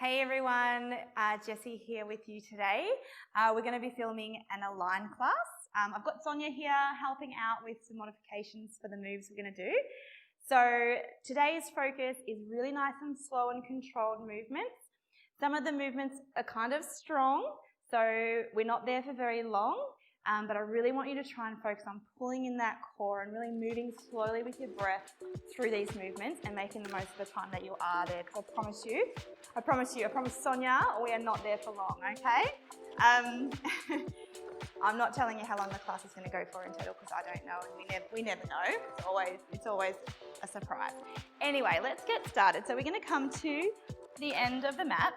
Hey everyone, Jessie here with you today. We're going to be filming an Align class. I've got Sonia here helping out with some modifications for the moves we're going to do. So today's focus is really nice and slow and controlled movements. Some of the movements are kind of strong, so we're not there for very long, but I really want you to try and focus on pulling in that core and really moving slowly with your breath through these movements and making the most of the time that you are there, because I promise Sonia, we are not there for long, okay? I'm not telling you how long the class is going to go for in total because I don't know, and we never know. It's always a surprise. Anyway, let's get started. So we're going to come to the end of the mat,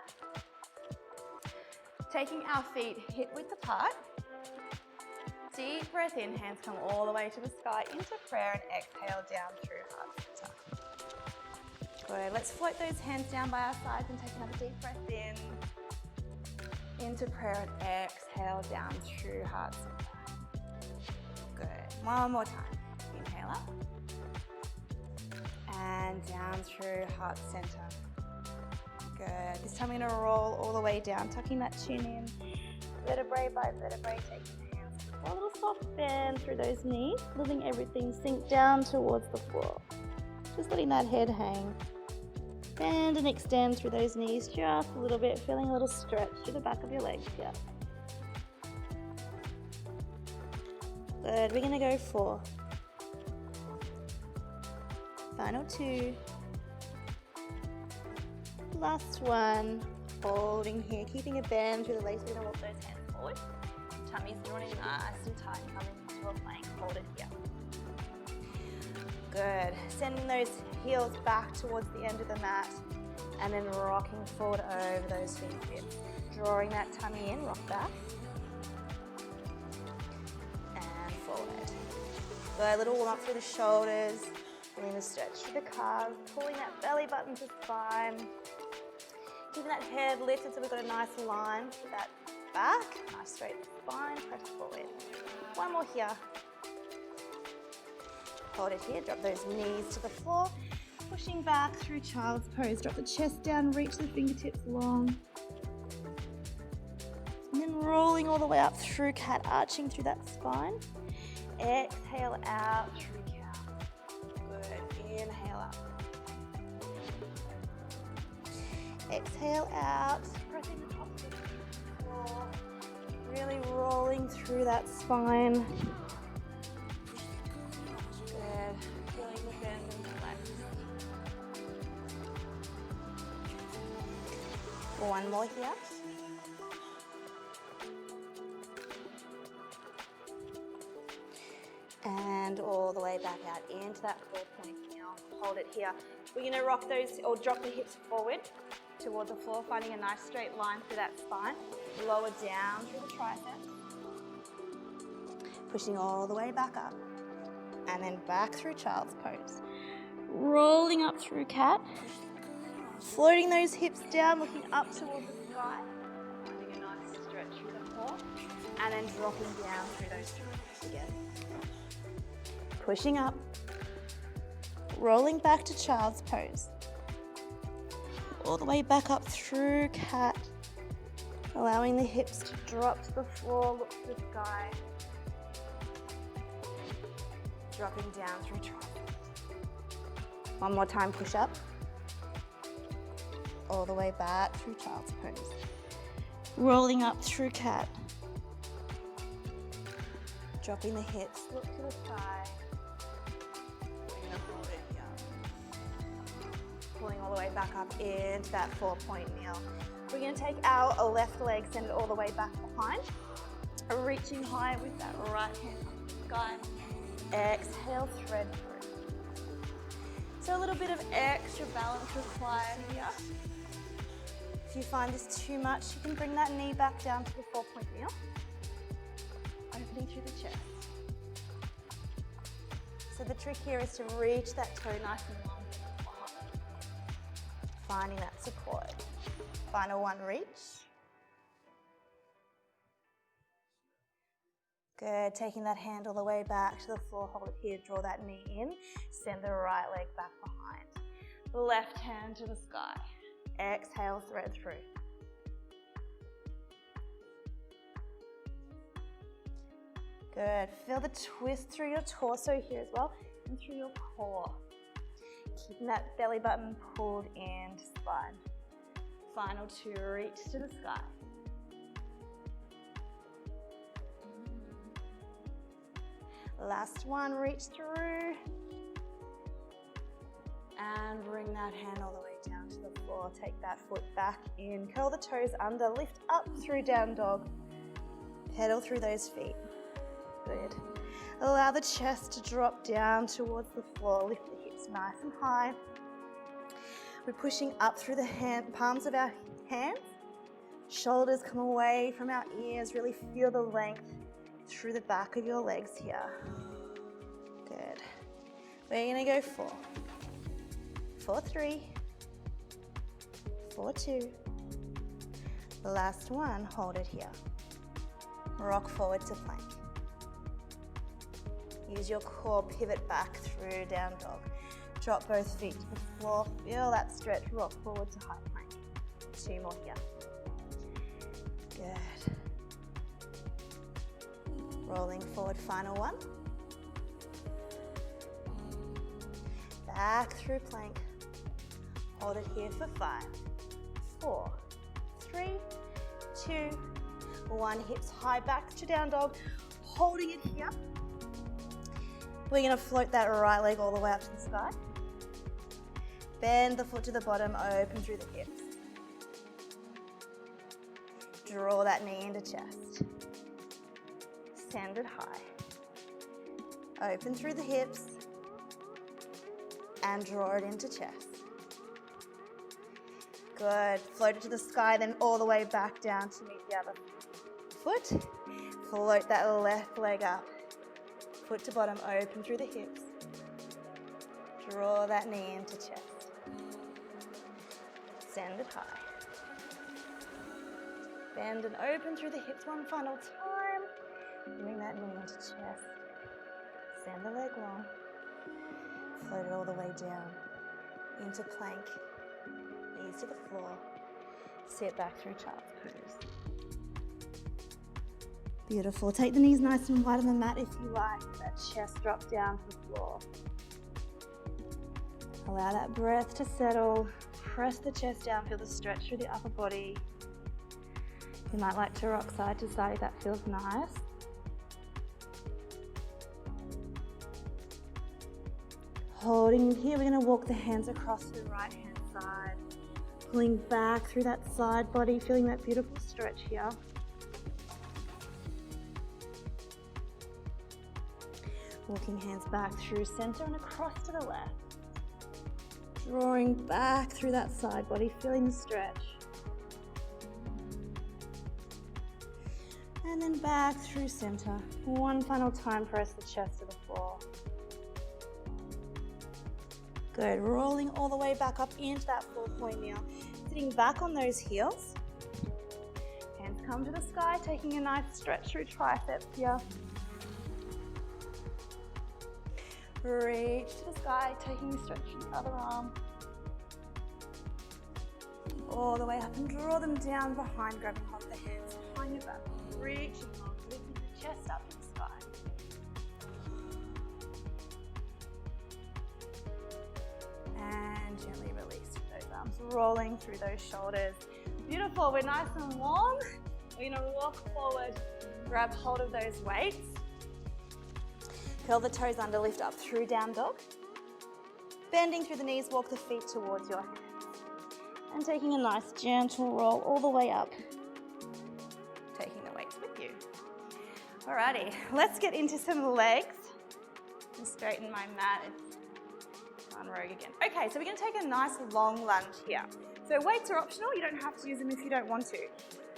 taking our feet hip-width apart. Deep breath in, hands come all the way to the sky into prayer, and exhale down through heart center. Good. Let's float those hands down by our sides and take another deep breath in, into prayer, and exhale down through heart center. Good. One more time. Inhale up and down through heart center. Good. This time we're going to roll all the way down, tucking that chin in, vertebrae by vertebrae, taking the hands. A little soft bend through those knees, letting everything sink down towards the floor. Just letting that head hang. Bend and extend through those knees just a little bit, feeling a little stretch through the back of your legs here. Good. We're going to go for final two. Last one. Holding here, keeping a bend through the legs. We're going to walk those hands forward. Tummy's running nice and tight, coming into a plank. Hold it here. Good. Sending those heels back towards the end of the mat and then rocking forward over those fingertips. Drawing that tummy in, rock back and forward. Good. A little warm up through the shoulders, doing the stretch through the calves, pulling that belly button to spine. Keeping that head lifted so we've got a nice line with that back, nice straight spine, press forward. One more here. Hold it here, drop those knees to the floor, pushing back through child's pose. Drop the chest down, reach the fingertips long. And then rolling all the way up through cat, arching through that spine. Exhale out through cow. Good, inhale up. Exhale out, pressing the top of the floor. Really rolling through that spine. Good. Feeling the bend and flex. One more here. And all the way back out into that 4-point kneel. Hold it here. We're going to rock those or drop the hips forward toward the floor, finding a nice straight line through that spine. Lower down through the triceps. Pushing all the way back up. And then back through child's pose. Rolling up through cat. Floating those hips down, looking up towards the sky. Finding a nice stretch through the core. And then dropping down through those hips again. Pushing up. Rolling back to child's pose. All the way back up through cat. Allowing the hips to drop to the floor, look to the sky. Dropping down through triceps. One more time, push up. All the way back through child's pose. Rolling up through cat. Dropping the hips, look to the sky. Pulling all the way back up into that 4-point kneel. We're going to take our left leg, send it all the way back behind. Reaching high with that right hand up to the sky. Exhale, thread through. So a little bit of extra balance required here. If you find this too much, you can bring that knee back down to the 4-point kneel. Opening through the chest. So the trick here is to reach that toe nice and long. Finding that support. Final one, reach. Good, taking that hand all the way back to the floor, hold it here, draw that knee in, send the right leg back behind. Left hand to the sky. Exhale, thread through. Good. Feel the twist through your torso here as well and through your core. Keeping that belly button pulled into spine. Final two, reach to the sky. Last one, reach through. And bring that hand all the way down to the floor. Take that foot back in. Curl the toes under. Lift up through down dog. Pedal through those feet. Good. Allow the chest to drop down towards the floor. Lift the hips nice and high. We're pushing up through the palms of our hands. Shoulders come away from our ears. Really feel the length through the back of your legs here. Good. We're going to go 4, 4, 3, 4, 2. The last one, hold it here. Rock forward to plank. Use your core, pivot back through down dog. Drop both feet to the floor. Feel that stretch, rock forward to high plank. 2 more here. Good. Rolling forward, final one. Back through plank. Hold it here for 5, 4, 3, 2, 1. Hips high, back to down dog. Holding it here. We're going to float that right leg all the way up to the sky. Bend the foot to the bottom, open through the hips. Draw that knee into chest. Send it high. Open through the hips. And draw it into chest. Good. Float it to the sky, then all the way back down to meet the other foot. Float that left leg up. Foot to bottom, open through the hips. Draw that knee into chest. Send it high. Bend and open through the hips one final time. Bring that knee into chest. Send the leg long. Float it all the way down into plank. Knees to the floor. Sit back through child's pose. Beautiful. Take the knees nice and wide on the mat if you like. That chest drop down to the floor. Allow that breath to settle. Press the chest down. Feel the stretch through the upper body. You might like to rock side to side if that feels nice. Holding here, we're going to walk the hands across to the right hand side. Pulling back through that side body, feeling that beautiful stretch here. Walking hands back through center and across to the left. Drawing back through that side body, feeling the stretch. And then back through center. One final time, press the chest to the floor. Good. Rolling all the way back up into that 4-point kneel. Sitting back on those heels. Hands come to the sky, taking a nice stretch through triceps here. Reach to the sky, taking a stretch from the other arm. All the way up and draw them down behind, grabbing hold of the hands behind your back. Reach and long, lifting the chest up to the sky. And gently release those arms, rolling through those shoulders. Beautiful, we're nice and warm. We're gonna walk forward, grab hold of those weights. Curl the toes under, lift up through down dog. Bending through the knees, walk the feet towards your hands. And taking a nice gentle roll all the way up. Taking the weights with you. Alrighty, let's get into some legs. Just straighten my mat. It's on rogue again. Okay, so we're gonna take a nice long lunge here. So weights are optional, you don't have to use them if you don't want to.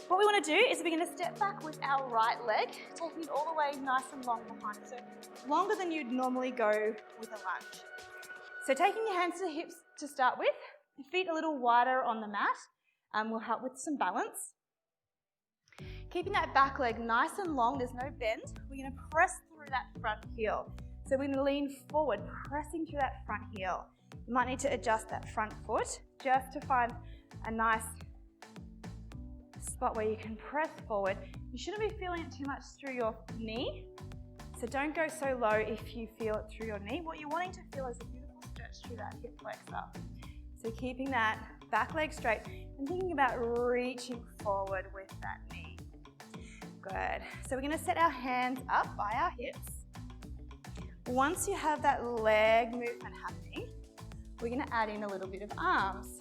What we want to do is we're going to step back with our right leg, taking it all the way nice and long behind. So longer than you'd normally go with a lunge. So taking your hands to the hips to start with, your feet a little wider on the mat will help with some balance. Keeping that back leg nice and long, there's no bend. We're going to press through that front heel. So we're going to lean forward, pressing through that front heel. You might need to adjust that front foot just to find a nice spot where you can press forward. You shouldn't be feeling it too much through your knee, so don't go so low if you feel it through your knee. What you're wanting to feel is a beautiful stretch through that hip flexor. So keeping that back leg straight and thinking about reaching forward with that knee. Good. So we're going to set our hands up by our hips. Once you have that leg movement happening, we're going to add in a little bit of arms.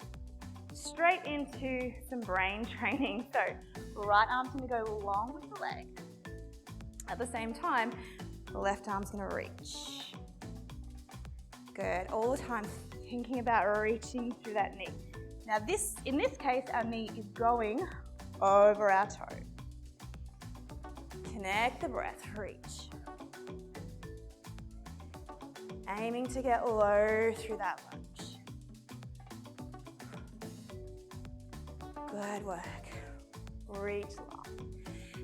Straight into some brain training. So right arm's going to go along with the leg. At the same time, the left arm's going to reach. Good. All the time thinking about reaching through that knee. Now in this case, our knee is going over our toe. Connect the breath, reach. Aiming to get low through that lunge. Good work. Reach long.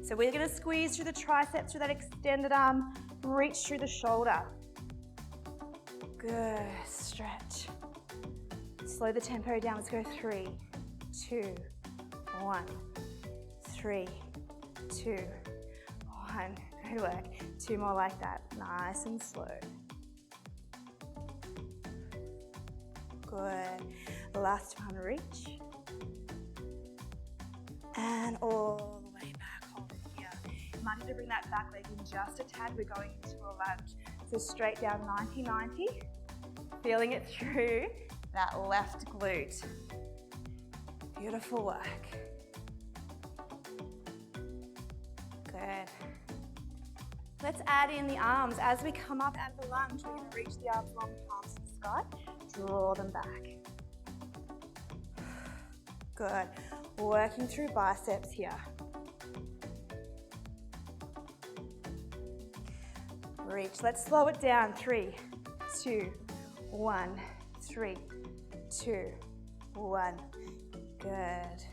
So we're going to squeeze through the triceps, through that extended arm, reach through the shoulder. Good, stretch. Slow the tempo down, let's go 3, 2, 1, 3, 2, 1. Good work. 2 more like that, nice and slow. Good. Last one, reach. And all the way back, hold it here. You might need to bring that back leg in just a tad. We're going into a lunge. So straight down 90-90. Feeling it through that left glute. Beautiful work. Good. Let's add in the arms. As we come up out of the lunge, we're going to reach the arms long, palms to the sky. Draw them back. Good. Working through biceps here. Reach. Let's slow it down. 3, 2, 1. 3, 2, 1. Good.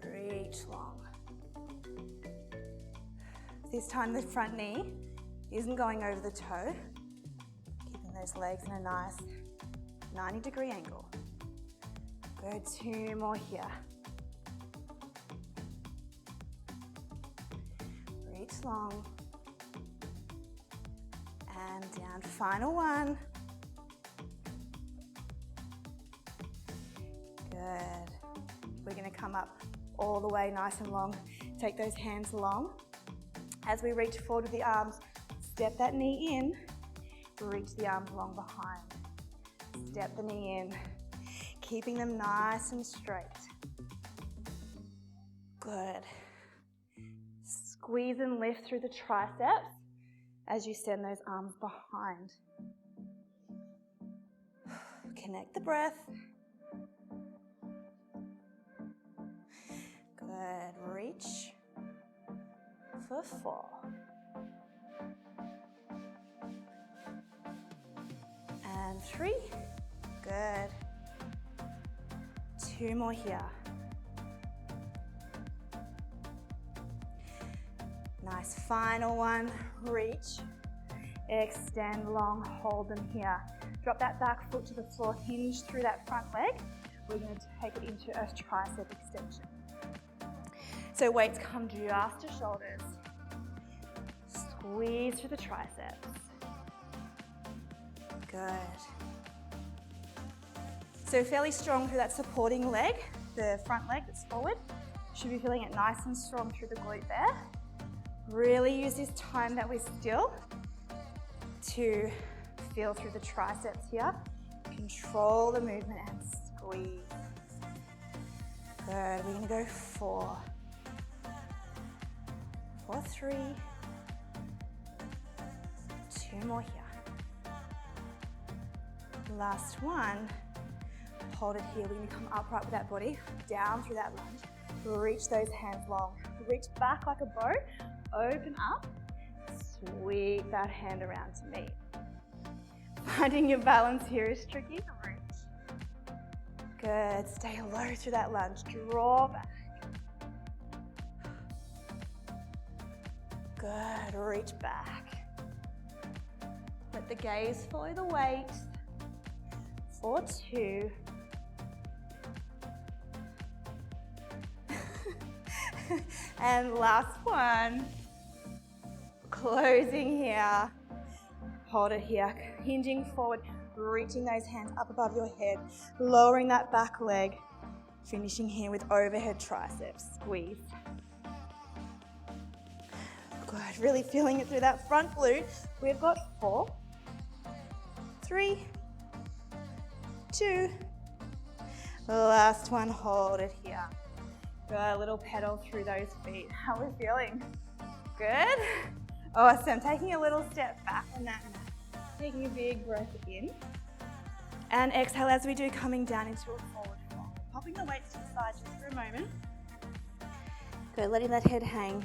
Reach long. This time the front knee isn't going over the toe. Keeping those legs in a nice 90-degree angle. Good, 2 more here. Reach long. And down, final one. Good. We're going to come up all the way nice and long. Take those hands long. As we reach forward with the arms, step that knee in, reach the arms long behind. Step the knee in, keeping them nice and straight. Good. Squeeze and lift through the triceps as you send those arms behind. Connect the breath. Good. Reach for 4. And 3. Good. 2 more here. Nice. Final one. Reach. Extend long. Hold them here. Drop that back foot to the floor. Hinge through that front leg. We're going to take it into a tricep extension. So weights come just to shoulders. Squeeze through the triceps. Good. So fairly strong through that supporting leg, the front leg that's forward. Should be feeling it nice and strong through the glute there. Really use this time that we're still to feel through the triceps here. Control the movement and squeeze. Good. We're going to go 4. 4, 3. 2 more here. Last one. Hold it here. We're going to come upright with that body, down through that lunge. Reach those hands long. Reach back like a bow. Open up. Sweep that hand around to meet. Finding your balance here is tricky. Reach. Good. Stay low through that lunge. Draw back. Good. Reach back. Let the gaze follow the weight. For 2. And last one. Closing here. Hold it here. Hinging forward, reaching those hands up above your head, lowering that back leg. Finishing here with overhead triceps. Squeeze. Good. Really feeling it through that front glute. We've got 4, 3, 2. Last one. Hold it here. Good. A little pedal through those feet. How are we feeling? Good. Awesome. Taking a little step back on that. Taking a big breath in. And exhale as we do, coming down into a forward fold. Popping the weights to the side just for a moment. Good. Letting that head hang.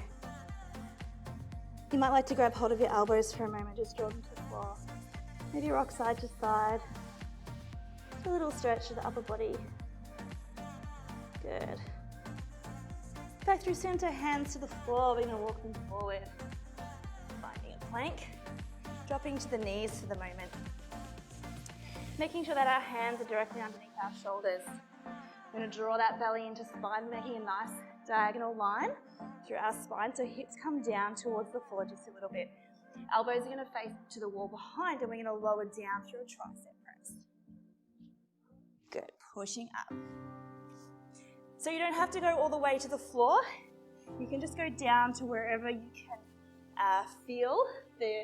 You might like to grab hold of your elbows for a moment. Just draw them to the floor. Maybe rock side to side. Just a little stretch to the upper body. Good. Back through center, hands to the floor. We're going to walk them forward. Finding a plank. Dropping to the knees for the moment. Making sure that our hands are directly underneath our shoulders. We're going to draw that belly into spine, making a nice diagonal line through our spine. So hips come down towards the floor just a little bit. Elbows are going to face to the wall behind, and we're going to lower down through a tricep press. Good. Pushing up. So you don't have to go all the way to the floor. You can just go down to wherever you can feel the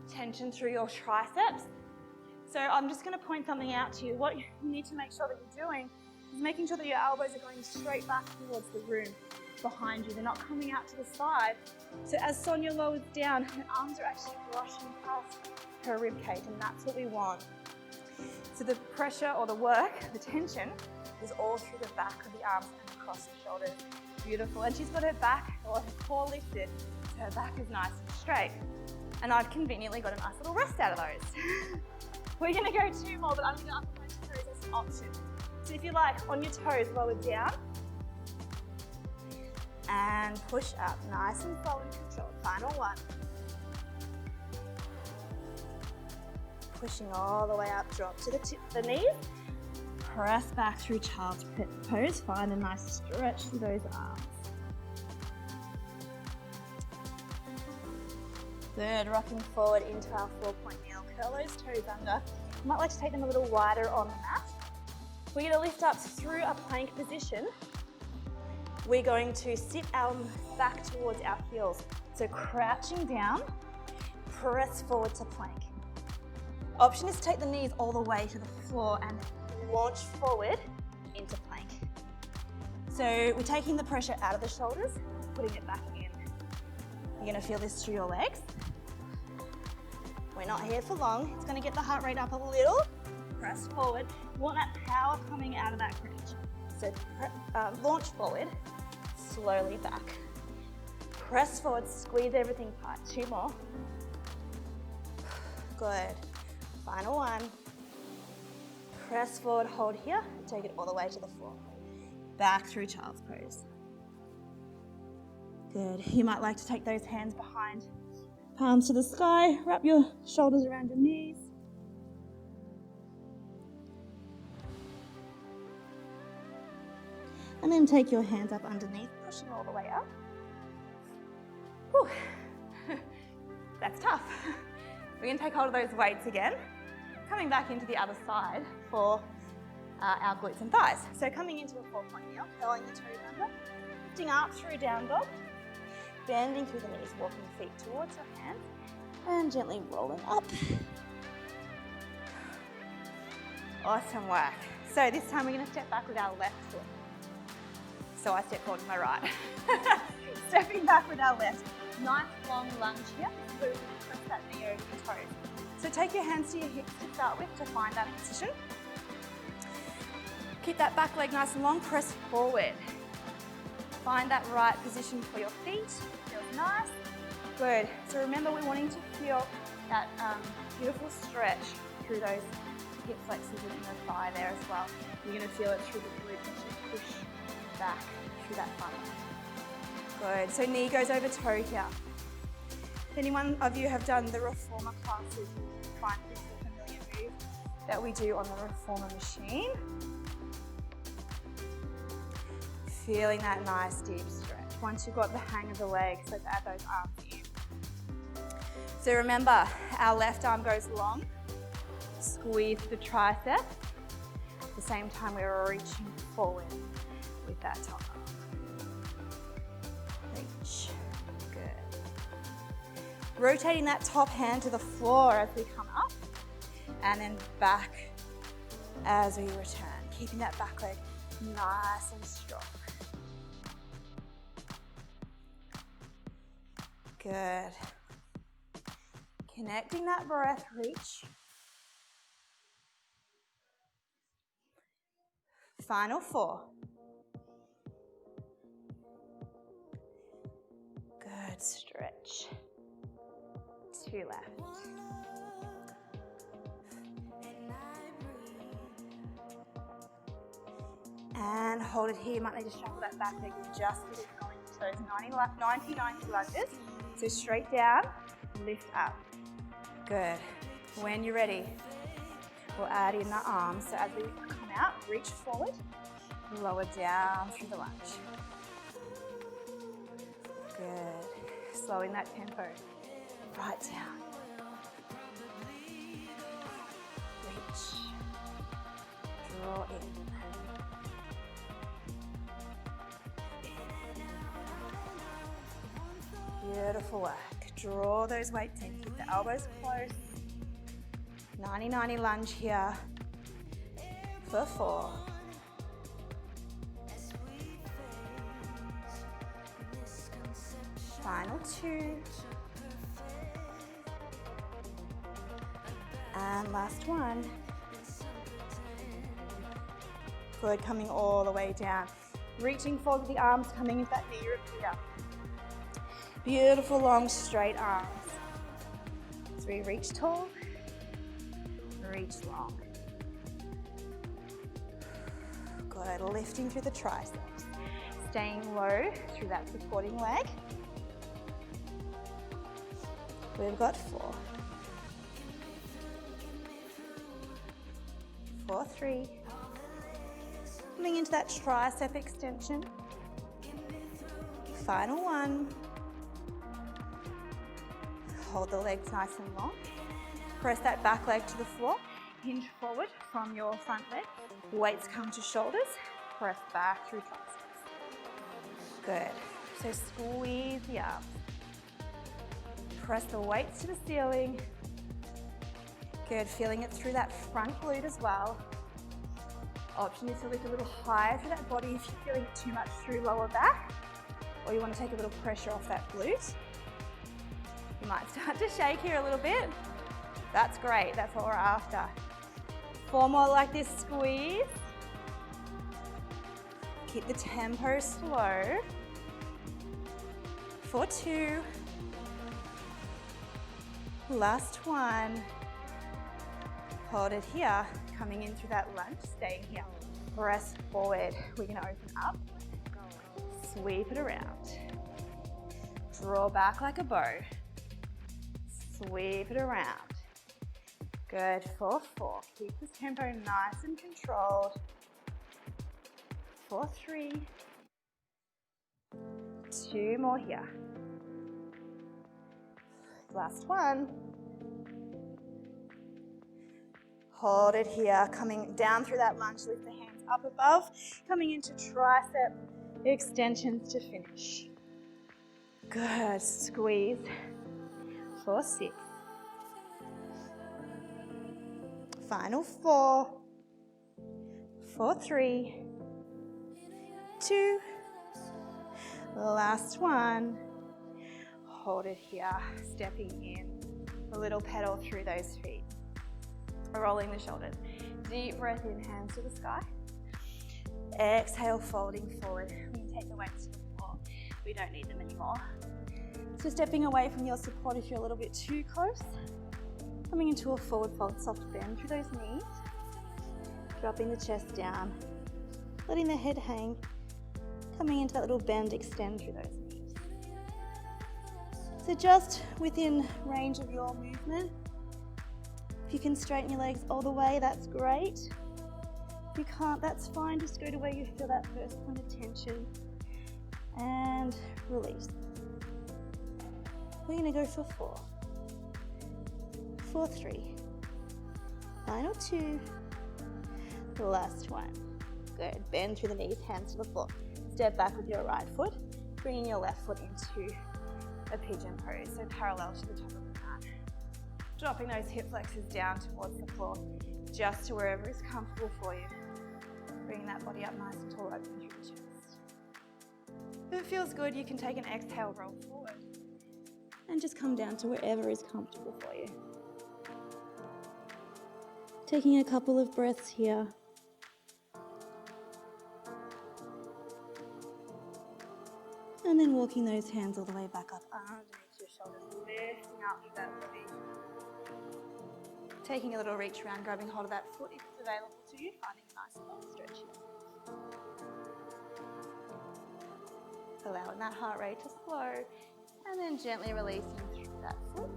tension through your triceps. So I'm just going to point something out to you. What you need to make sure that you're doing is making sure that your elbows are going straight back towards the room behind you. They're not coming out to the side. So as Sonia lowers down, her arms are actually brushing past her rib cage, and that's what we want. So the pressure or the work, the tension, is all through the back of the arms and across the shoulders. Beautiful. And she's got her back or her core lifted, so her back is nice and straight. And I've conveniently got a nice little rest out of those. We're going to go 2 more, but I'm going to up my toes as an option. So if you like, on your toes, lower down. And push up, nice and slow and controlled. Final one. Pushing all the way up, drop to the tip of the knees. Press back through child's pose. Find a nice stretch through those arms. Good, rocking forward into our 4-point kneel. Curl those toes under. You might like to take them a little wider on the mat. We're going to lift up through a plank position. We're going to sit our back towards our heels. So crouching down, press forward to plank. Option is to take the knees all the way to the floor and launch forward into plank. So we're taking the pressure out of the shoulders, putting it back in. You're going to feel this through your legs. We're not here for long. It's going to get the heart rate up a little. Press forward. You want that power coming out of that crunch. So launch forward, slowly back. Press forward, squeeze everything tight. 2 more. Good. Final one. Press forward, hold here, take it all the way to the floor. Back through child's pose. Good. You might like to take those hands behind, palms to the sky, wrap your shoulders around your knees. And then take your hands up underneath, pushing all the way up. Whew. That's tough. We're going to take hold of those weights again. Coming back into the other side for our glutes and thighs. So coming into a 4-point kneel, curling the toes under, lifting up through down dog, bending through the knees, walking the feet towards your hands, and gently rolling up. Awesome work. So this time we're going to step back with our left foot. So I step forward with my right. Stepping back with our left. Nice long lunge here. So we can press that knee over the toes. So take your hands to your hips to start with to find that position. Keep that back leg nice and long, press forward. Find that right position for your feet. Feels nice. Good. So remember, we're wanting to feel that beautiful stretch through those hip flexors in the thigh there as well. You're going to feel it through the glute as you push back through that funnel. Good. So knee goes over toe here. If anyone of you have done the reformer classes, find this is a familiar move that we do on the reformer machine. Feeling that nice deep stretch. Once you've got the hang of the legs, let's add those arms in. So remember, our left arm goes long, squeeze the tricep. At the same time, we're reaching forward with that top arm. Reach, good. Rotating that top hand to the floor as we come up, and then back as we return. Keeping that back leg nice and strong. Good. Connecting that breath, reach. Final 4. Good, stretch. 2 left. And hold it here. You might need to shuffle that back leg and just get it going to those 90 lunges. So straight down, lift up. Good. When you're ready, we'll add in the arms. So as we come out, reach forward, lower down through the lunge. Good. Slowing that tempo right down. Reach. Draw in. Beautiful work. Draw those weights in. Keep the elbows close. 90-90 lunge here for 4. Final 2. And last one. Good, coming all the way down. Reaching forward with the arms, coming into that knee repeater. Beautiful, long, straight arms. So we reach tall, reach long. Good, lifting through the triceps. Staying low through that supporting leg. We've got 4. 4, 3. Coming into that tricep extension. Final 1. Hold the legs nice and long. Press that back leg to the floor. Hinge forward from your front leg. Weights come to shoulders. Press back through triceps. Good. So squeeze the arms. Press the weights to the ceiling. Good. Feeling it through that front glute as well. Option is to lift a little higher through that body if you're feeling it too much through lower back, or you want to take a little pressure off that glute. You might start to shake here a little bit. That's great, that's what we're after. 4 more like this, squeeze. Keep the tempo slow. For 2. Last 1. Hold it here, coming in through that lunge, staying here. Press forward, we're gonna open up. Sweep it around. Draw back like a bow. Sweep it around. Good, for 4. Keep this tempo nice and controlled. For 3. 2 more here. Last 1. Hold it here, coming down through that lunge, lift the hands up above, coming into tricep extensions to finish. Good, squeeze. For 6. Final 4. For 3. 2. Last 1. Hold it here, stepping in. A little pedal through those feet. Rolling the shoulders. Deep breath in, hands to the sky. Exhale, folding forward. We can take the weights to the floor. We don't need them anymore. So stepping away from your support if you're a little bit too close. Coming into a forward fold, soft bend through those knees. Dropping the chest down. Letting the head hang. Coming into that little bend, extend through those knees. So just within range of your movement, you can straighten your legs all the way, that's great. If you can't, that's fine. Just go to where you feel that first point of tension and release. We're going to go for 4, 4, 3, final 2, the last one. Good. Bend through the knees, hands to the floor. Step back with your right foot, bringing your left foot into a pigeon pose, so parallel to the top of the mat. Dropping those hip flexors down towards the floor, just to wherever is comfortable for you. Bringing that body up nice and tall, open through the chest. If it feels good, you can take an exhale, roll forward, and just come down to wherever is comfortable for you. Taking a couple of breaths here. And then walking those hands all the way back up underneath your shoulders, lifting up that body. Taking a little reach around, grabbing hold of that foot if it's available to you, finding a nice long stretch here. Allowing that heart rate to slow, and then gently releasing through that foot.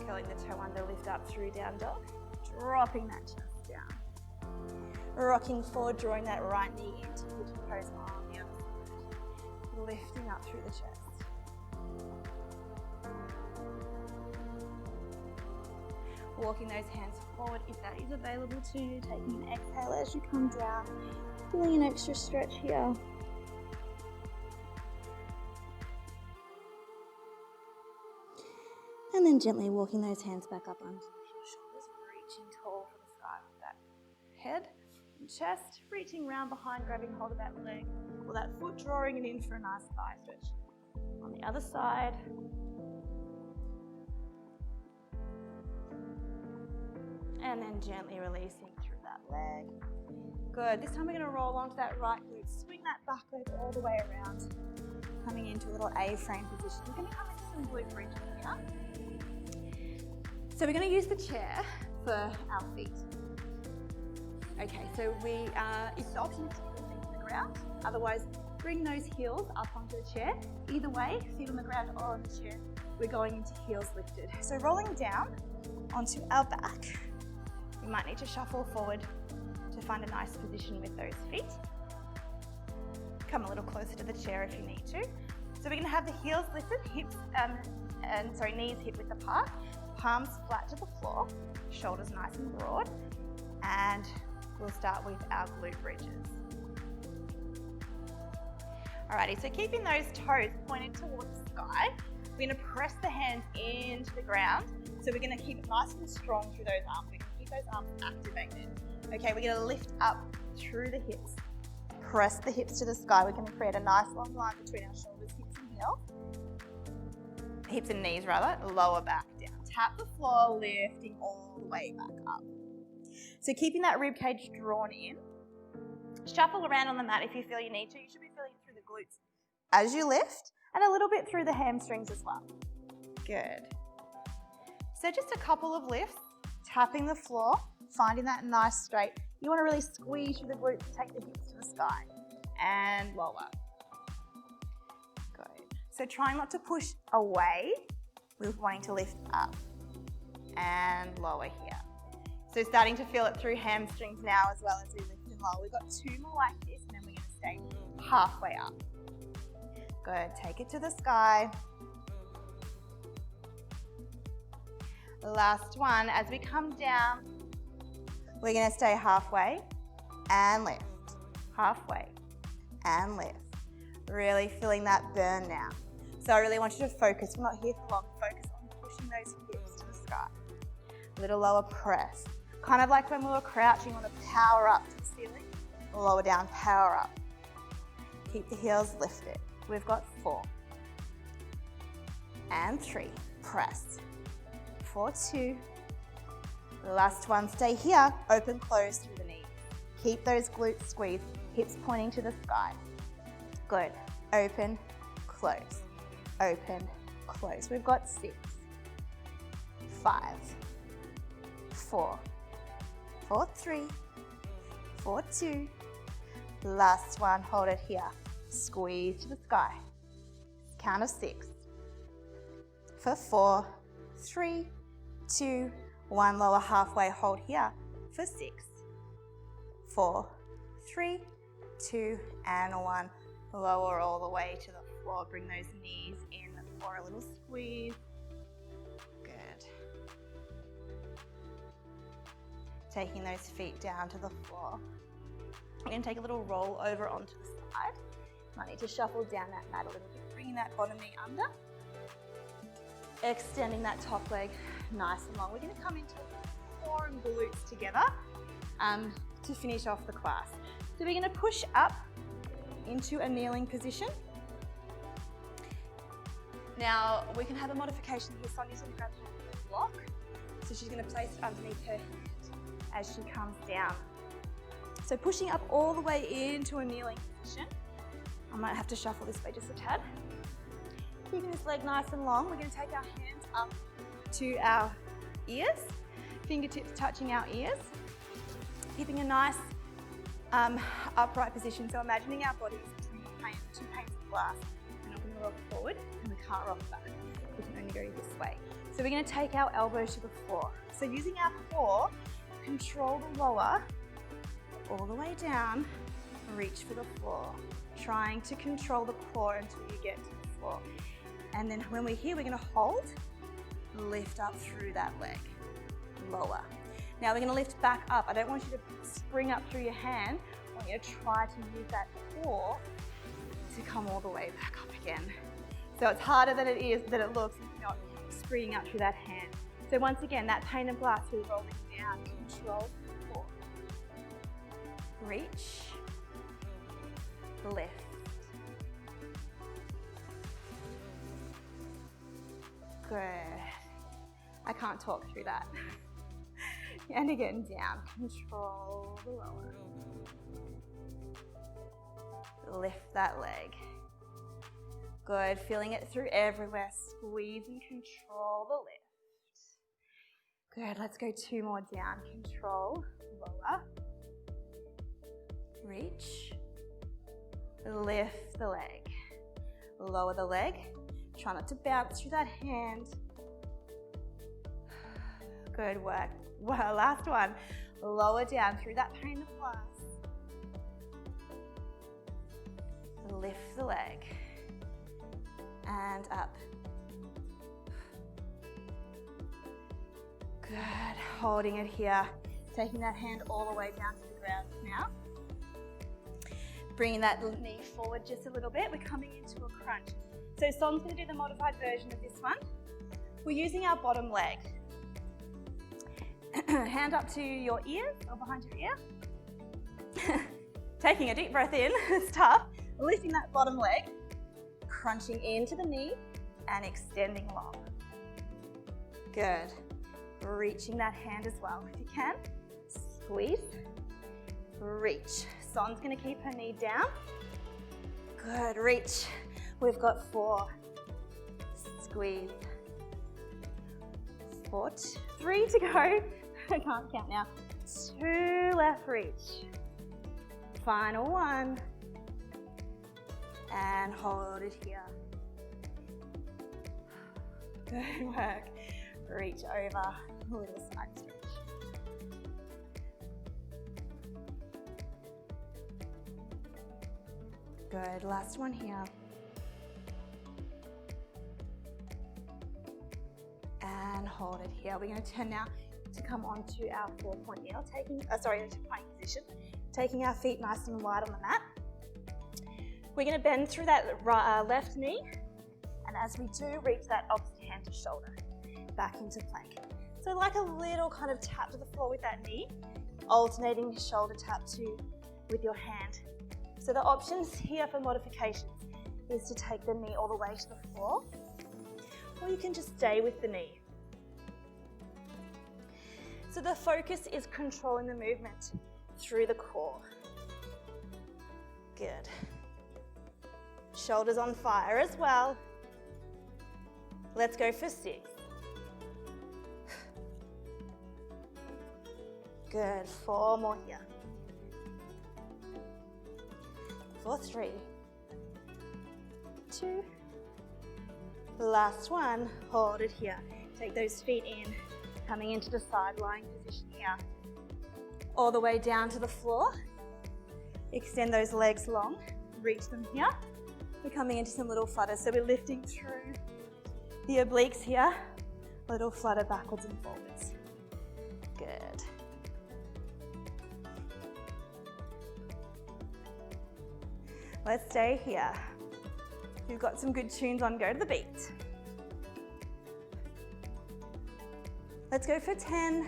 Curling the toe under, lift up through down dog, dropping that chest down. Rocking forward, drawing that right knee into pigeon pose on the other side. Lifting up through the chest. Walking those hands forward if that is available to you. Taking an exhale as you come down. Feeling an extra stretch here. And then gently walking those hands back up underneath your shoulders, reaching tall for the sky with that head and chest, reaching round behind, grabbing hold of that leg or that foot, drawing it in for a nice thigh stretch. On the other side. And then gently releasing through that leg. Good. This time we're going to roll onto that right glute. Swing that back leg all the way around. Coming into a little A-frame position. We're going to come into some glute bridges here. So we're going to use the chair for our feet. Okay, so it's the option to keep the feet on the ground. Otherwise, bring those heels up onto the chair. Either way, feet on the ground or on the chair, we're going into heels lifted. So rolling down onto our back. We might need to shuffle forward to find a nice position with those feet. Come a little closer to the chair if you need to. So we're going to have the heels lifted, knees hip width apart, palms flat to the floor, shoulders nice and broad, and we'll start with our glute bridges. Alrighty, so keeping those toes pointed towards the sky, we're going to press the hands into the ground. So we're going to keep it nice and strong through those arms. We're going to keep those arms activated. Okay, we're going to lift up through the hips. Press the hips to the sky. We're going to create a nice long line between our shoulders, hips and heels. Hips and knees rather, lower back down. Tap the floor, lifting all the way back up. So keeping that rib cage drawn in. Shuffle around on the mat if you feel you need to. You should be feeling it through the glutes as you lift and a little bit through the hamstrings as well. Good. So just a couple of lifts, tapping the floor, finding that nice straight. You want to really squeeze through the glutes to take the hips to the sky and lower. Good. So trying not to push away with wanting to lift up and lower here. So starting to feel it through hamstrings now as well as we lift and lower. We've got 2 more like this and then we're going to stay halfway up. Good. Take it to the sky. Last one, as we come down, we're going to stay halfway and lift, halfway and lift. Really feeling that burn now. So I really want you to focus. We're not here for long. Focus on pushing those hips to the sky. A little lower press. Kind of like when we were crouching, we want to power up to the ceiling. Lower down, power up. Keep the heels lifted. We've got 4 and 3. Press. 4, 2. Last one, stay here, open, close through the knees. Keep those glutes squeezed, hips pointing to the sky. Good. Open, close, open, close. We've got 6, 5, 4, 4, 3, 4, 2. Last one, hold it here. Squeeze to the sky. Count of 6. For 4, 3, 2, 1, lower halfway, hold here for 6, 4, 3, 2, and 1. Lower all the way to the floor. Bring those knees in for a little squeeze. Good. Taking those feet down to the floor. We're going to take a little roll over onto the side. Might need to shuffle down that mat a little bit. Bringing that bottom knee under. Extending that top leg nice and long. We're going to come into core and glutes together to finish off the class. So we're going to push up into a kneeling position. Now we can have a modification here. Sonia's going to grab her block. So she's going to place it underneath her hand as she comes down. So pushing up all the way into a kneeling position. I might have to shuffle this way just a tad. Keeping this leg nice and long, we're going to take our hands up to our ears, fingertips touching our ears, keeping a nice upright position. So imagining our bodies between two panes of glass. We're not going to rock forward and we can't rock back. We can only go this way. So we're going to take our elbows to the floor. So using our core, control the lower, all the way down, reach for the floor. Trying to control the core until you get to the floor. And then when we're here, we're going to hold, lift up through that leg, lower. Now we're going to lift back up. I don't want you to spring up through your hand. I want you to try to use that core to come all the way back up again. So it's harder than it looks if you're not springing up through that hand. So once again, that pane of glass, we're rolling down, control the core. Reach, lift. Good. I can't talk through that. And again, down. Control the lower. Lift that leg. Good. Feeling it through everywhere. Squeeze and control the lift. Good. Let's go 2 more down. Control, lower. Reach. Lift the leg. Lower the leg. Try not to bounce through that hand. Good work. Well, last one. Lower down through that pane of glass. Lift the leg. And up. Good. Holding it here. Taking that hand all the way down to the ground now. Bringing that knee forward just a little bit. We're coming into a crunch. So Son's going to do the modified version of this one. We're using our bottom leg. Hand up to your ears or behind your ear. Taking a deep breath in, it's tough. Lifting that bottom leg, crunching into the knee and extending long. Good. Reaching that hand as well if you can. Squeeze, reach. Son's going to keep her knee down. Good, reach. We've got 4. Squeeze. 4, 3 to go. I can't count now. 2 left, reach. Final 1. And hold it here. Good work. Reach over. A little side stretch. Good. Last one here. And hold it here. We're going to turn now to come onto our 4-point kneel, into plank position, taking our feet nice and wide on the mat. We're going to bend through that left knee, and as we do, reach that opposite hand to shoulder, back into plank. So like a little kind of tap to the floor with that knee, alternating shoulder tap with your hand. So the options here for modifications is to take the knee all the way to the floor, or you can just stay with the knee. So the focus is controlling the movement through the core. Good. Shoulders on fire as well. Let's go for 6. Good. 4 more here. For 3. 2. Last one. Hold it here. Take those feet in Coming into the side lying position here. All the way down to the floor. Extend those legs long, reach them here. We're coming into some little flutters, so we're lifting through the obliques here. A little flutter backwards and forwards. Good. Let's stay here. If you've got some good tunes on, go to the beat. Let's go for 10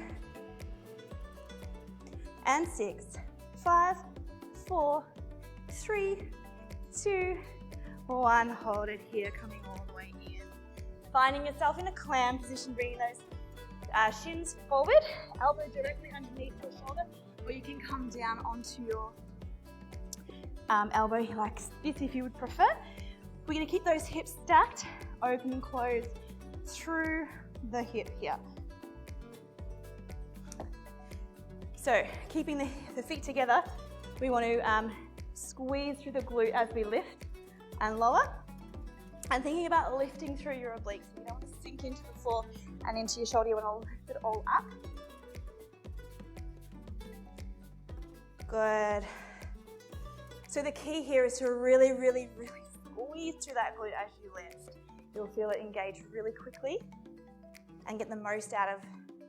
and 6, 5, 4, 3, 2, 1. Hold it here, coming all the way in. Finding yourself in a clam position, bringing those shins forward, elbow directly underneath your shoulder, or you can come down onto your elbow like this if you would prefer. We're going to keep those hips stacked, open and close through the hip here. So keeping the feet together, we want to squeeze through the glute as we lift and lower. And thinking about lifting through your obliques. You don't want to sink into the floor and into your shoulder. You want to lift it all up. Good. So the key here is to really, really, really squeeze through that glute as you lift. You'll feel it engage really quickly and get the most out of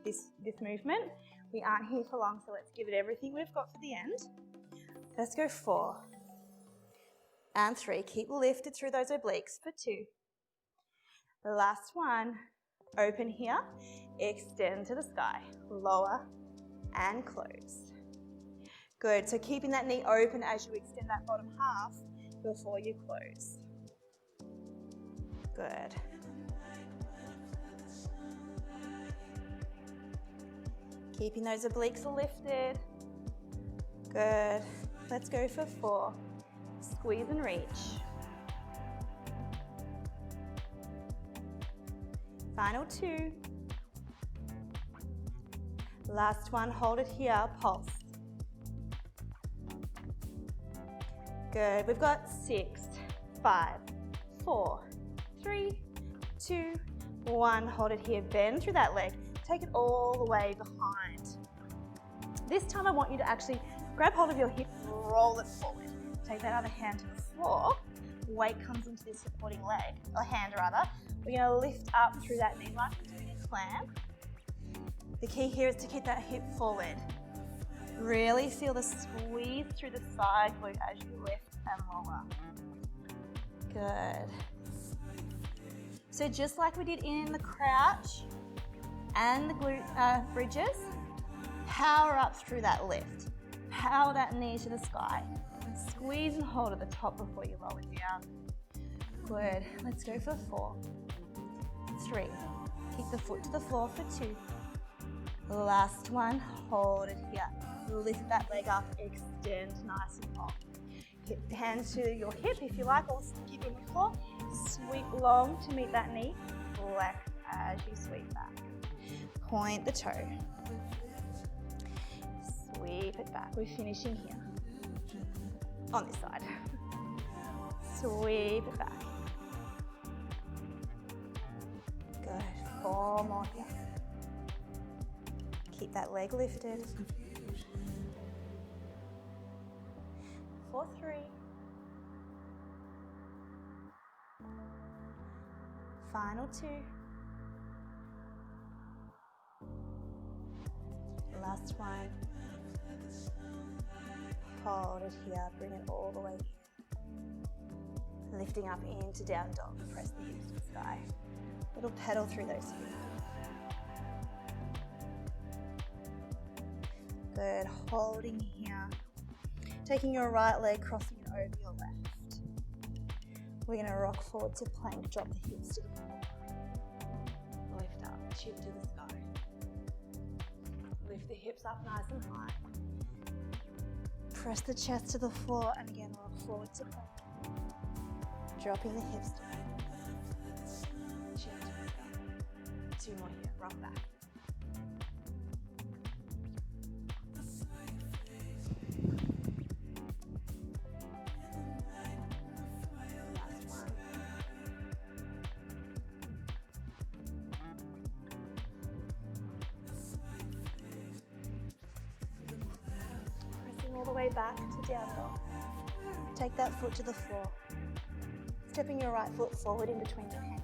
this movement. We aren't here for long, so let's give it everything we've got for the end. Let's go 4 and 3. Keep lifted through those obliques for 2. The last one, open here, extend to the sky, lower and close. Good, so keeping that knee open as you extend that bottom half before you close. Good. Keeping those obliques lifted. Good. Let's go for 4. Squeeze and reach. Final 2. Last one, hold it here, pulse. Good. We've got 6, 5, 4, 3, 2, 1. Hold it here. Bend through that leg. Take it all the way behind. This time I want you to actually grab hold of your hip, roll it forward. Take that other hand to the floor. Weight comes into this supporting leg, or hand rather. We're going to lift up through that knee like we're doing a clam. The key here is to keep that hip forward. Really feel the squeeze through the side glute as you lift and lower. Good. So just like we did in the crouch and the glute bridges, power up through that lift. Power that knee to the sky. Squeeze and hold at the top before you lower down. Good. Let's go for 4, 3. Keep the foot to the floor for 2. Last one. Hold it here. Lift that leg up. Extend nice and long. Hip hand to your hip if you like, or keep it on the floor. Sweep long to meet that knee. Flex as you sweep back. Point the toe. Sweep it back. We're finishing here. On this side. Sweep it back. Good. 4 more here. Keep that leg lifted. 4, 3. Final 2. Last one. Hold it here, bring it all the way here. Lifting up into down dog, press the hips to the sky. Little pedal through those hips. Good, holding here. Taking your right leg, crossing it over your left. We're gonna rock forward to plank, drop the hips to the floor. Lift up, chin to the sky. Lift the hips up nice and high. Press the chest to the floor and again rock forward to plank. Dropping the hips down. Chin to the sky. 2 more here, rock back. Last one. all the way back to down dog. Take that foot to the floor. Stepping your right foot forward in between your hands.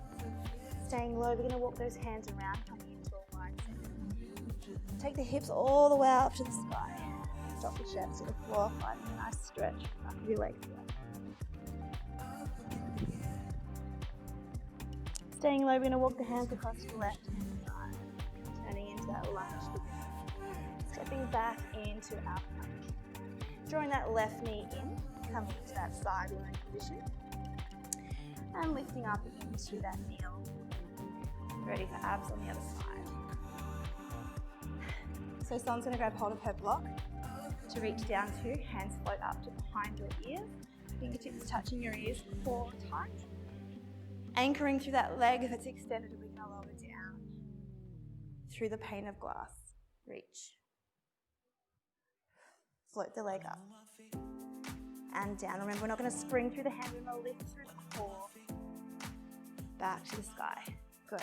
Staying low, we're going to walk those hands around, coming into a wide center. Take the hips all the way up to the sky. Drop the chest to the floor, finding a nice stretch back of your legs here. Staying low, we're going to walk the hands across the left hand side, turning into that lunge. Stepping back into our plank. Drawing that left knee in, coming into that side lunge position. And lifting up into that kneel. Ready for abs on the other side. So someone's going to grab hold of her block to reach down to, hands float up to behind your ears. Fingertips touching your ears, core tight. Anchoring through that leg, if it's extended, we're going to lower down. Through the pane of glass. Reach. Float the leg up. And down. Remember, we're not going to spring through the hand, we're going to lift through the core. Back to the sky. Good.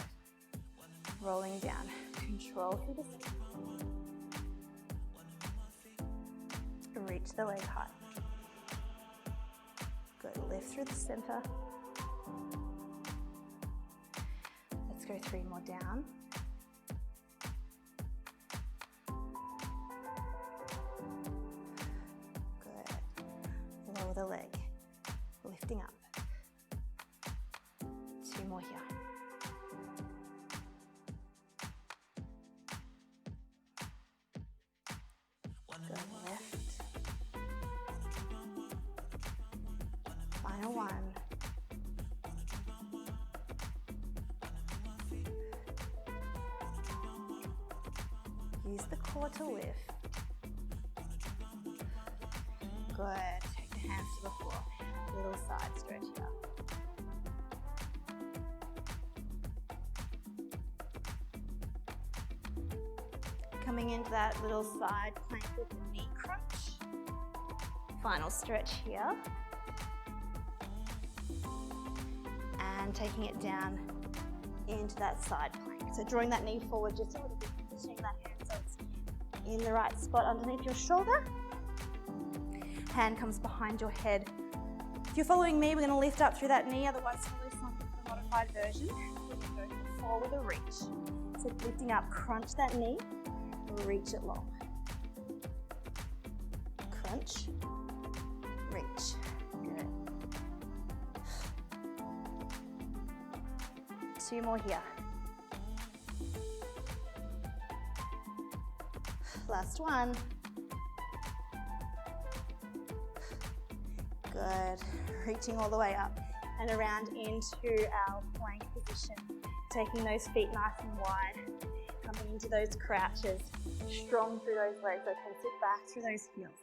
Rolling down. Control through the skin. Reach the leg high. Good. Lift through the center. Let's go 3 more down. Good. Lower the leg. Lifting up. 2 more here. Good. Lift. Final one. Use the core to lift. Good. Take the hands to the floor. Little side stretch here. Coming into that little side plank with the knee crunch. Final stretch here. And taking it down into that side plank. So drawing that knee forward just a little bit, positioning that hand so it's in the right spot underneath your shoulder. Hand comes behind your head. If you're following me, we're going to lift up through that knee, otherwise follow something for a modified version. We're going to go to the floor with a reach. So lifting up, crunch that knee, reach it long. Crunch, reach. Good. 2 more here. Last one. Good. Reaching all the way up and around into our plank position. Taking those feet nice and wide. Coming into those crouches. Strong through those legs. Okay, sit back through those heels.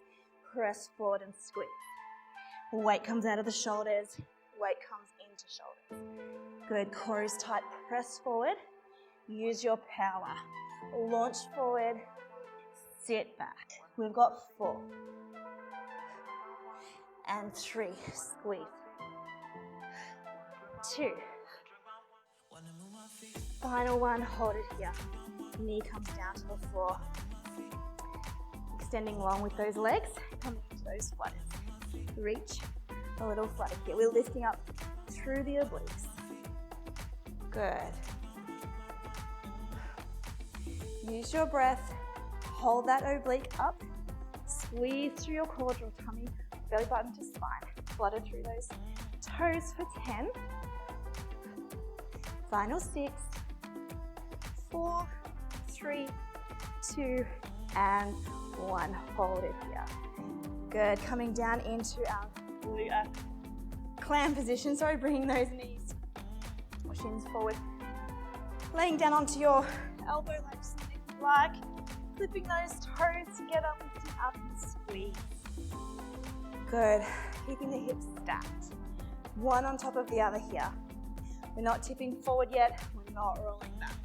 Press forward and squeeze. Weight comes out of the shoulders. Weight comes into shoulders. Good. Core is tight. Press forward. Use your power. Launch forward. Sit back. We've got 4. And 3. Squeeze. 2. Final one. Hold it here. Knee comes down to the floor. Extending long with those legs. Coming into those flutters. Reach. A little flutter here. We're lifting up through the obliques. Good. Use your breath. Hold that oblique up. Squeeze through your quadral tummy. Belly button to spine. Flutter through those toes for 10. Final 6. 4, 3, 2, and 1. Hold it here. Good. Coming down into our clam position. Sorry, bringing those knees or shins forward. Laying down onto your elbow like if you like. Flipping those toes together, lifting up and squeeze. Good. Keeping the hips stacked. One on top of the other here. We're not tipping forward yet. We're not rolling back.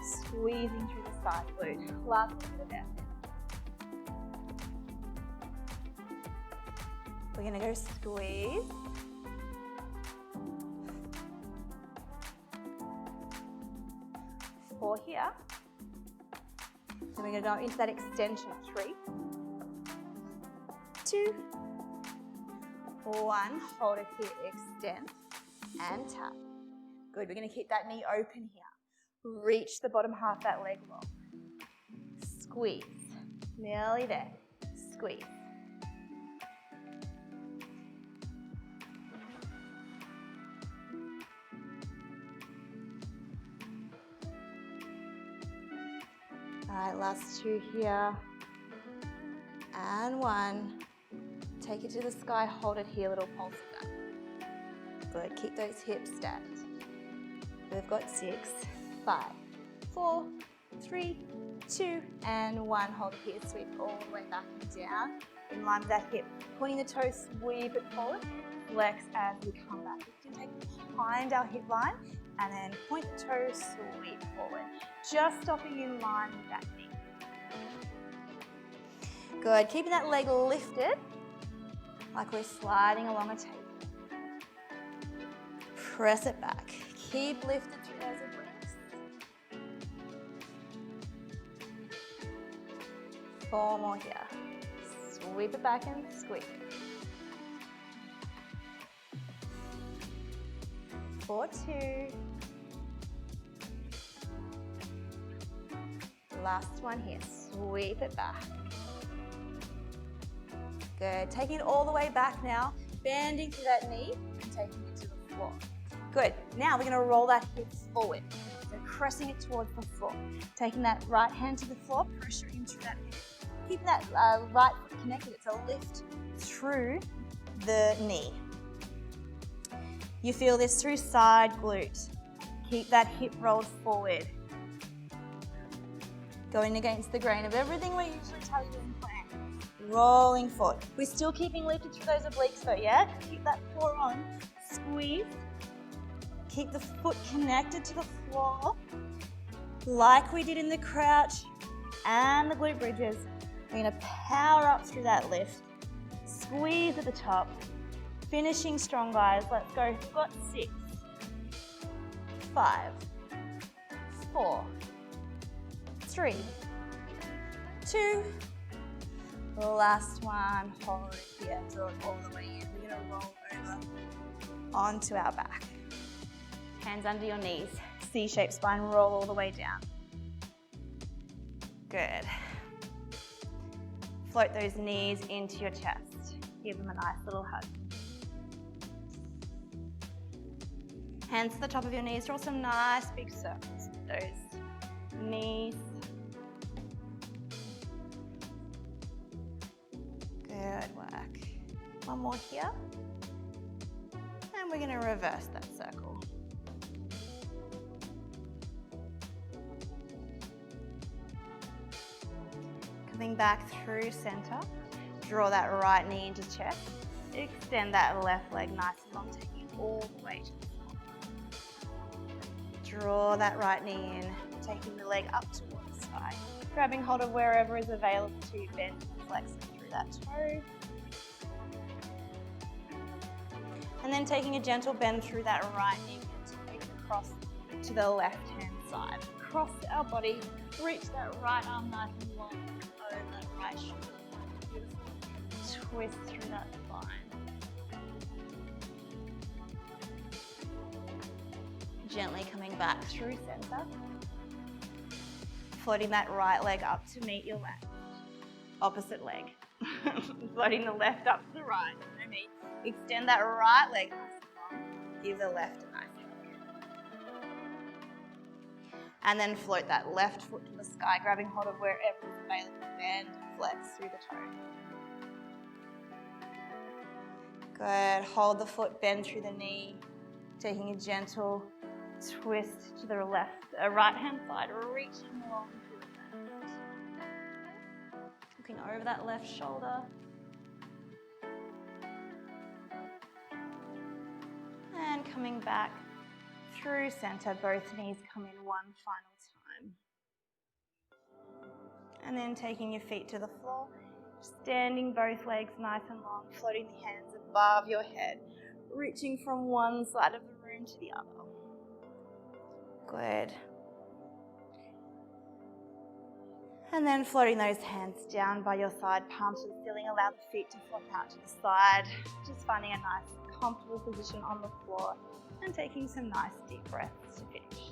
Squeezing through the side glute. Last little bit of effort. We're going to go squeeze. Four here. Then we're going to go into that extension. 3. 2, 1. Hold it here, extend and tap. Good, we're going to keep that knee open here. Reach the bottom half of that leg long. Squeeze. Nearly there. Squeeze. All right, last 2 here. And 1. Take it to the sky, hold it here, little pulse back. Good, keep those hips stacked. We've got 6, 5, 4, 3, 2, and 1. Hold it here, sweep all the way back and down. In line with that hip. Pointing the toes, sweep it forward. Flex as we come back. We can take behind our hip line and then point the toes, sweep forward. Just stopping in line with that knee. Good, keeping that leg lifted like we're sliding along a table. Press it back. Keep lifted through those obliques. 4 more here. Sweep it back and squeeze. 4, 2. Last one here. Sweep it back. Good. Taking it all the way back now. Bending through that knee and taking it to the floor. Good. Now we're going to roll that hip forward. So pressing it towards the floor. Taking that right hand to the floor, pressure into that hip. Keep that right foot connected. It's a lift through the knee. You feel this through side glute. Keep that hip rolled forward. Going against the grain of everything we usually tell you in plan. Rolling forward. We're still keeping lifted through those obliques though, yeah? Keep that core on. Squeeze. Keep the foot connected to the floor. Like we did in the crouch and the glute bridges. We're gonna power up through that lift. Squeeze at the top. Finishing strong, guys. Let's go. We've got 6, 5, 4, 3, 2. Last one. Hold it here. Draw it all the way in. We're going to roll over onto our back. Hands under your knees. C-shaped spine. Roll all the way down. Good. Float those knees into your chest. Give them a nice little hug. Hands to the top of your knees. Draw some nice big circles with those knees. Good work. One more here. And we're going to reverse that circle. Coming back through center. Draw that right knee into chest. Extend that left leg nice and long, taking it all the way to the floor. Draw that right knee in, taking the leg up towards the sky. Grabbing hold of wherever is available to you, bend and flex through that toe. And then taking a gentle bend through that right knee and take it across to the left-hand side. Across our body, reach that right arm nice and long over that right shoulder. Beautiful. Twist through that spine. Gently coming back through center. Floating that right leg up to meet your left. Opposite leg. Floating the left up to the right. No me. Extend that right leg nice and long. Give the left a nice hug. And then float that left foot to the sky, grabbing hold of wherever is available. Bend, flex through the toe. Good. Hold the foot, bend through the knee. Taking a gentle twist to the right hand side, reaching along to the left. Looking over that left shoulder. And coming back through center, both knees come in one final time. And then taking your feet to the floor, standing both legs nice and long, floating the hands above your head, reaching from one side of the room to the other. Good. And then floating those hands down by your side, palms to the ceiling, allow the feet to flop out to the side. Just finding a nice comfortable position on the floor and taking some nice deep breaths to finish.